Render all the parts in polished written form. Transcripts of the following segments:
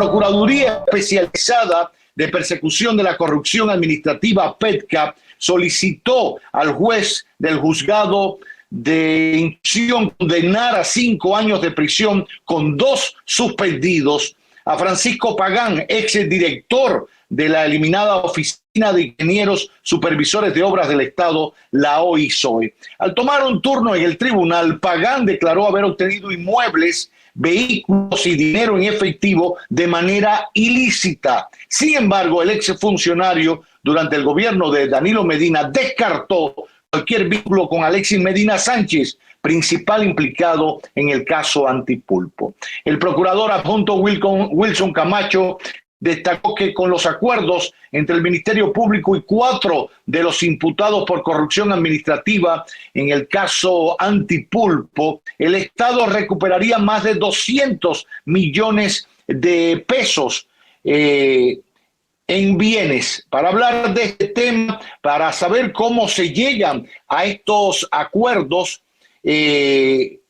Procuraduría Especializada de Persecución de la Corrupción Administrativa, PETCA, solicitó al juez del juzgado de instrucción condenar a 5 años de prisión con 2 suspendidos a Francisco Pagán, exdirector de la eliminada Oficina de Ingenieros Supervisores de Obras del Estado, la OISOE. Al tomar un turno en el tribunal, Pagán declaró haber obtenido inmuebles, vehículos y dinero en efectivo de manera ilícita. Sin embargo, el exfuncionario durante el gobierno de Danilo Medina descartó cualquier vínculo con Alexis Medina Sánchez, principal implicado en el caso Antipulpo. El procurador adjunto Wilson Camacho destacó que con los acuerdos entre el Ministerio Público y 4 de los imputados por corrupción administrativa en el caso Antipulpo, el Estado recuperaría más de 200 millones de pesos en bienes. Para hablar de este tema, para saber cómo se llegan a estos acuerdos,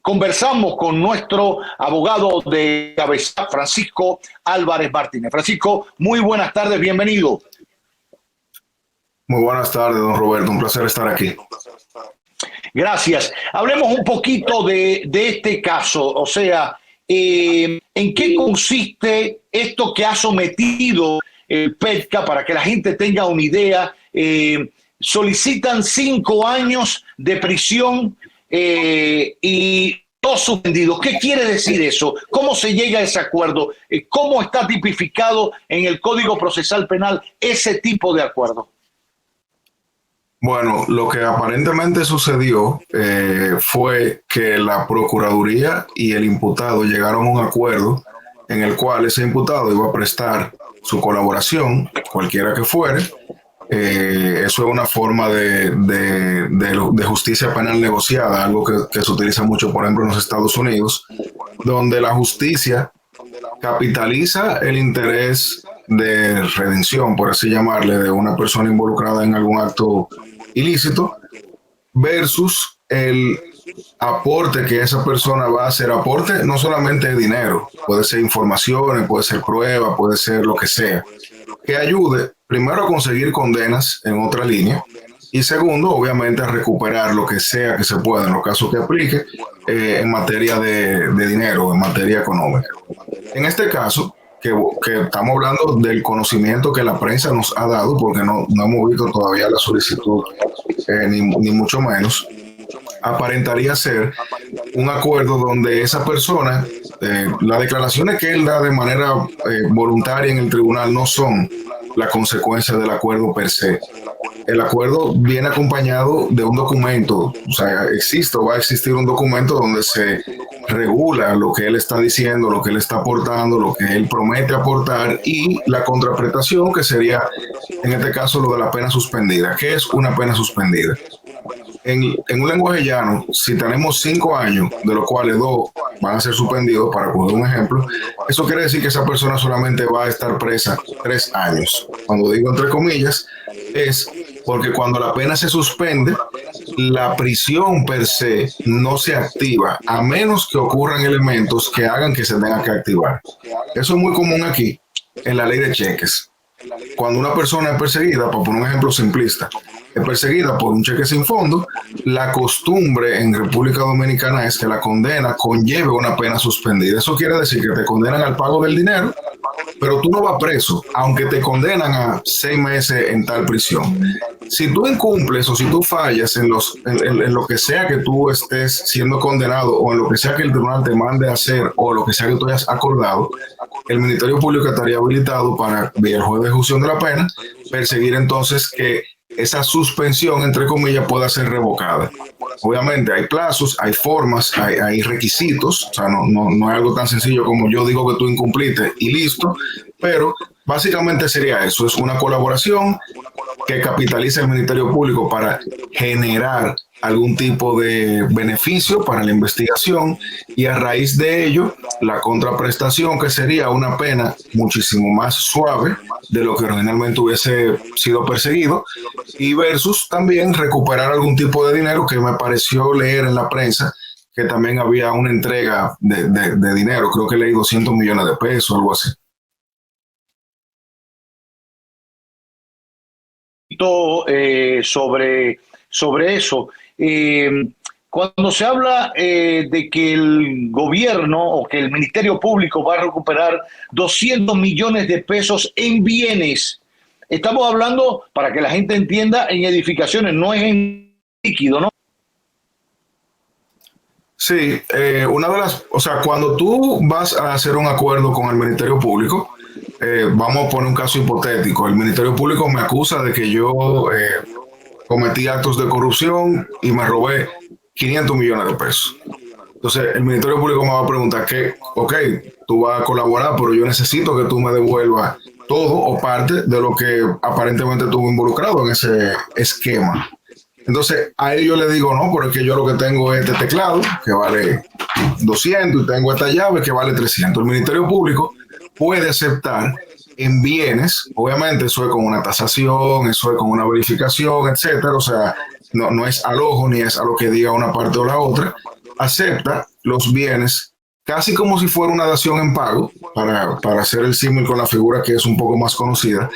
conversamos con nuestro abogado de cabecera, Francisco Álvarez Martínez. Francisco, muy buenas tardes, bienvenido. Muy buenas tardes, don Roberto, un placer estar aquí. Gracias. Hablemos un poquito de este caso, o sea, ¿en qué consiste esto que ha sometido el PETCA para que la gente tenga una idea? Solicitan 5 años de prisión y 2 suspendidos. ¿Qué quiere decir eso? ¿Cómo se llega a ese acuerdo? ¿Cómo está tipificado en el Código Procesal Penal ese tipo de acuerdo? Bueno, lo que aparentemente sucedió fue que la Procuraduría y el imputado llegaron a un acuerdo en el cual ese imputado iba a prestar su colaboración, cualquiera que fuere. Eso es una forma de justicia penal negociada, algo que se utiliza mucho, por ejemplo, en los Estados Unidos, donde la justicia capitaliza el interés de redención, por así llamarle, de una persona involucrada en algún acto ilícito, versus el aporte que esa persona va a hacer. Aporte no solamente de dinero, puede ser informaciones, puede ser prueba, puede ser lo que sea, que ayude primero a conseguir condenas en otra línea y segundo, obviamente, a recuperar lo que sea que se pueda en los casos que aplique en materia de dinero, en materia económica. En este caso, que estamos hablando del conocimiento que la prensa nos ha dado, porque no hemos visto todavía la solicitud, ni mucho menos, aparentaría ser un acuerdo donde esa persona, las declaraciones que él da de manera voluntaria en el tribunal no son la consecuencia del acuerdo per se. El acuerdo viene acompañado de un documento, o sea, existe o va a existir un documento donde se regula lo que él está diciendo, lo que él está aportando, lo que él promete aportar y la contraprestación, que sería en este caso lo de la pena suspendida. ¿Qué es una pena suspendida? En un lenguaje llano, si tenemos 5 años, de los cuales 2 van a ser suspendidos, para coger un ejemplo, eso quiere decir que esa persona solamente va a estar presa 3 años. Cuando digo entre comillas, es porque cuando la pena se suspende, la prisión per se no se activa, a menos que ocurran elementos que hagan que se tenga que activar. Eso es muy común aquí, en la ley de cheques. Cuando una persona es perseguida, para poner un ejemplo simplista, es perseguida por un cheque sin fondo, la costumbre en República Dominicana es que la condena conlleve una pena suspendida. Eso quiere decir que te condenan al pago del dinero, pero tú no vas preso, aunque te condenan a 6 meses en tal prisión. Si tú incumples o si tú fallas en lo que sea que tú estés siendo condenado o en lo que sea que el tribunal te mande a hacer o lo que sea que tú hayas acordado, el Ministerio Público estaría habilitado para, vía el juez de ejecución de la pena, perseguir entonces que esa suspensión, entre comillas, pueda ser revocada. Obviamente hay plazos, hay formas, hay requisitos, o sea, no es algo tan sencillo como yo digo que tú incumpliste y listo, pero básicamente sería eso, es una colaboración que capitaliza el Ministerio Público para generar algún tipo de beneficio para la investigación y a raíz de ello la contraprestación, que sería una pena muchísimo más suave de lo que originalmente hubiese sido perseguido, y versus también recuperar algún tipo de dinero, que me pareció leer en la prensa que también había una entrega de dinero, creo que leí 200 millones de pesos, algo así. sobre eso. Cuando se habla de que el gobierno o que el Ministerio Público va a recuperar 200 millones de pesos en bienes, estamos hablando, para que la gente entienda, en edificaciones, no es en líquido, ¿no? Sí, o sea, cuando tú vas a hacer un acuerdo con el Ministerio Público, vamos a poner un caso hipotético. El Ministerio Público me acusa de que yo cometí actos de corrupción y me robé 500 millones de pesos. Entonces, el Ministerio Público me va a preguntar que, ok, tú vas a colaborar, pero yo necesito que tú me devuelvas todo o parte de lo que aparentemente estuvo involucrado en ese esquema. Entonces, a ellos le digo, no, pero es que yo lo que tengo es este teclado, que vale 200, y tengo esta llave que vale 300. El Ministerio Público puede aceptar en bienes, obviamente eso es con una tasación, eso es con una verificación, etcétera, o sea, no es al ojo ni es a lo que diga una parte o la otra, acepta los bienes casi como si fuera una dación en pago, para hacer el símil con la figura que es un poco más conocida,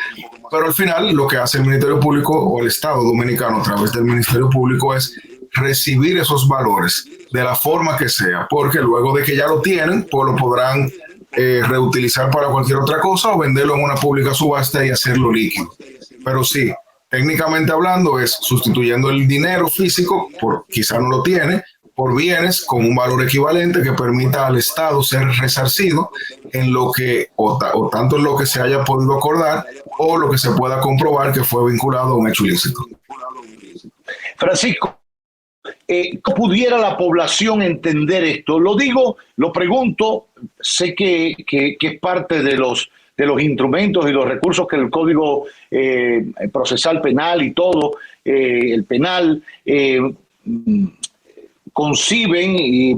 pero al final lo que hace el Ministerio Público o el Estado Dominicano a través del Ministerio Público es recibir esos valores de la forma que sea, porque luego de que ya lo tienen, pues lo podrán reutilizar para cualquier otra cosa o venderlo en una pública subasta y hacerlo líquido. Pero sí, técnicamente hablando es sustituyendo el dinero físico, quizá no lo tiene, por bienes con un valor equivalente que permita al Estado ser resarcido en lo que, o tanto en lo que se haya podido acordar o lo que se pueda comprobar que fue vinculado a un hecho ilícito. Francisco, ¿cómo pudiera la población entender esto? Lo pregunto, sé que es parte de los instrumentos y los recursos que el Código Procesal Penal y todo, el penal, conciben y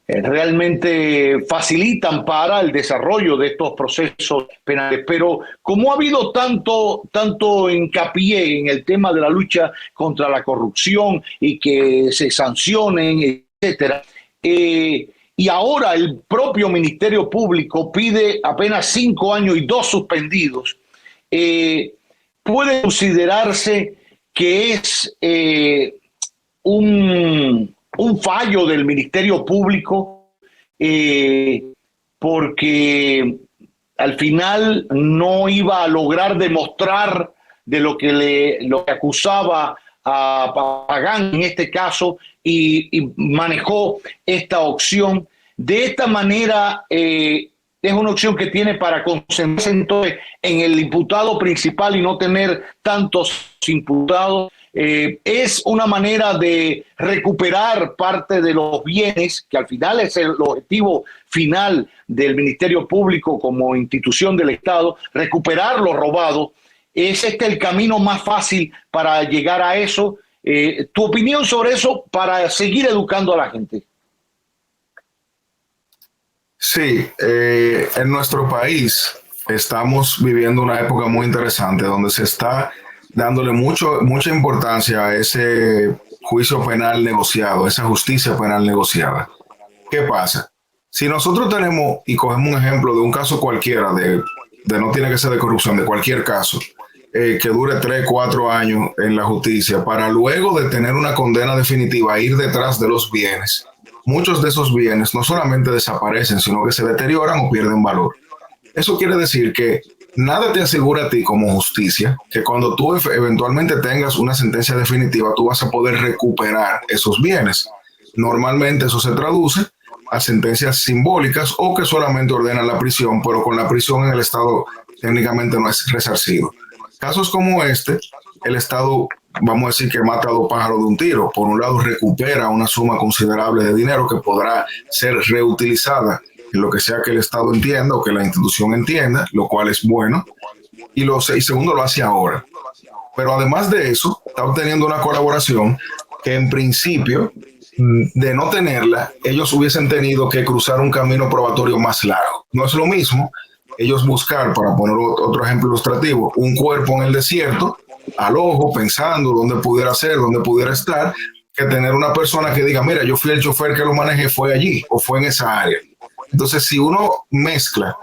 realmente facilitan para el desarrollo de estos procesos penales. Pero como ha habido tanto hincapié en el tema de la lucha contra la corrupción y que se sancionen, etcétera, y ahora el propio Ministerio Público pide apenas 5 años y 2 suspendidos, puede considerarse que es un fallo del Ministerio Público, porque al final no iba a lograr demostrar de lo que acusaba a Pagán en este caso, y manejó esta opción. De esta manera es una opción que tiene para concentrarse entonces en el imputado principal y no tener tantos imputados. Es una manera de recuperar parte de los bienes, que al final es el objetivo final del Ministerio Público como institución del Estado, recuperar lo robado. ¿Es este el camino más fácil para llegar a eso? ¿Tu opinión sobre eso para seguir educando a la gente? Sí, en nuestro país estamos viviendo una época muy interesante donde se está dándole mucha importancia a ese juicio penal negociado, esa justicia penal negociada. ¿Qué pasa? Si nosotros tenemos, y cogemos un ejemplo de un caso cualquiera, de no tiene que ser de corrupción, de cualquier caso, que dure 3, 4 años en la justicia, para luego de tener una condena definitiva ir detrás de los bienes, muchos de esos bienes no solamente desaparecen, sino que se deterioran o pierden valor. Eso quiere decir que nada te asegura a ti como justicia que cuando tú eventualmente tengas una sentencia definitiva, tú vas a poder recuperar esos bienes. Normalmente eso se traduce a sentencias simbólicas o que solamente ordenan la prisión, pero con la prisión en el Estado técnicamente no es resarcido. Casos como este, el Estado, vamos a decir que mata a 2 pájaros de un tiro. Por un lado, recupera una suma considerable de dinero que podrá ser reutilizada en lo que sea que el Estado entienda o que la institución entienda, lo cual es bueno. Y segundo, lo hace ahora. Pero además de eso, está obteniendo una colaboración que en principio, de no tenerla, ellos hubiesen tenido que cruzar un camino probatorio más largo. No es lo mismo ellos buscar, para poner otro ejemplo ilustrativo, un cuerpo en el desierto, al ojo, pensando dónde pudiera ser, dónde pudiera estar, que tener una persona que diga, mira, yo fui el chofer que lo manejé, fue allí o fue en esa área. Entonces, si uno mezcla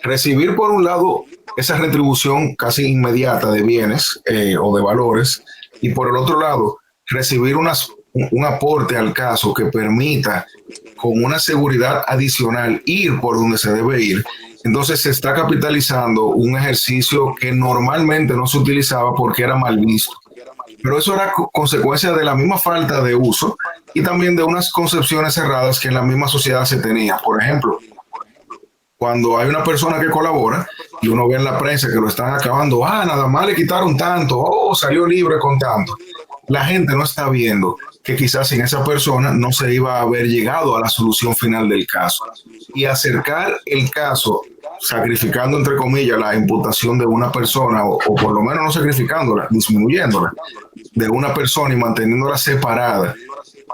recibir por un lado esa retribución casi inmediata de bienes o de valores, y por el otro lado, recibir un aporte al caso que permita con una seguridad adicional ir por donde se debe ir. Entonces se está capitalizando un ejercicio que normalmente no se utilizaba porque era mal visto. Pero eso era consecuencia de la misma falta de uso y también de unas concepciones cerradas que en la misma sociedad se tenía. Por ejemplo, cuando hay una persona que colabora y uno ve en la prensa que lo están acabando, nada más le quitaron tanto, salió libre con tanto. La gente no está viendo que quizás sin esa persona no se iba a haber llegado a la solución final del caso. Y acercar el caso, sacrificando entre comillas la imputación de una persona, o por lo menos no sacrificándola, disminuyéndola, de una persona y manteniéndola separada,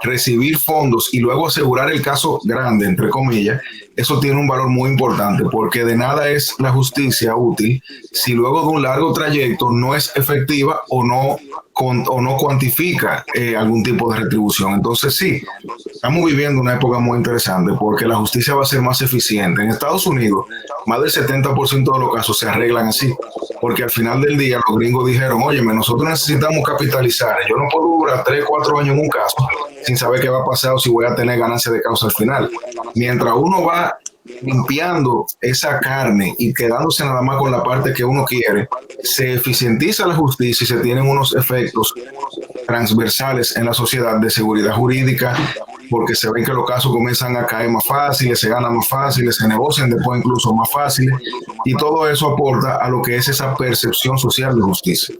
recibir fondos y luego asegurar el caso grande, entre comillas, eso tiene un valor muy importante, porque de nada es la justicia útil si luego de un largo trayecto no es efectiva o no cuantifica algún tipo de retribución. Entonces sí, estamos viviendo una época muy interesante porque la justicia va a ser más eficiente. En Estados Unidos, más del 70% de los casos se arreglan así, porque al final del día los gringos dijeron, óyeme, nosotros necesitamos capitalizar, yo no puedo durar 3, 4 años en un caso sin saber qué va a pasar o si voy a tener ganancia de causa al final. Mientras uno va limpiando esa carne y quedándose nada más con la parte que uno quiere, se eficientiza la justicia y se tienen unos efectos transversales en la sociedad de seguridad jurídica, porque se ven que los casos comienzan a caer más fáciles, se ganan más fáciles, se negocian después incluso más fáciles, y todo eso aporta a lo que es esa percepción social de justicia.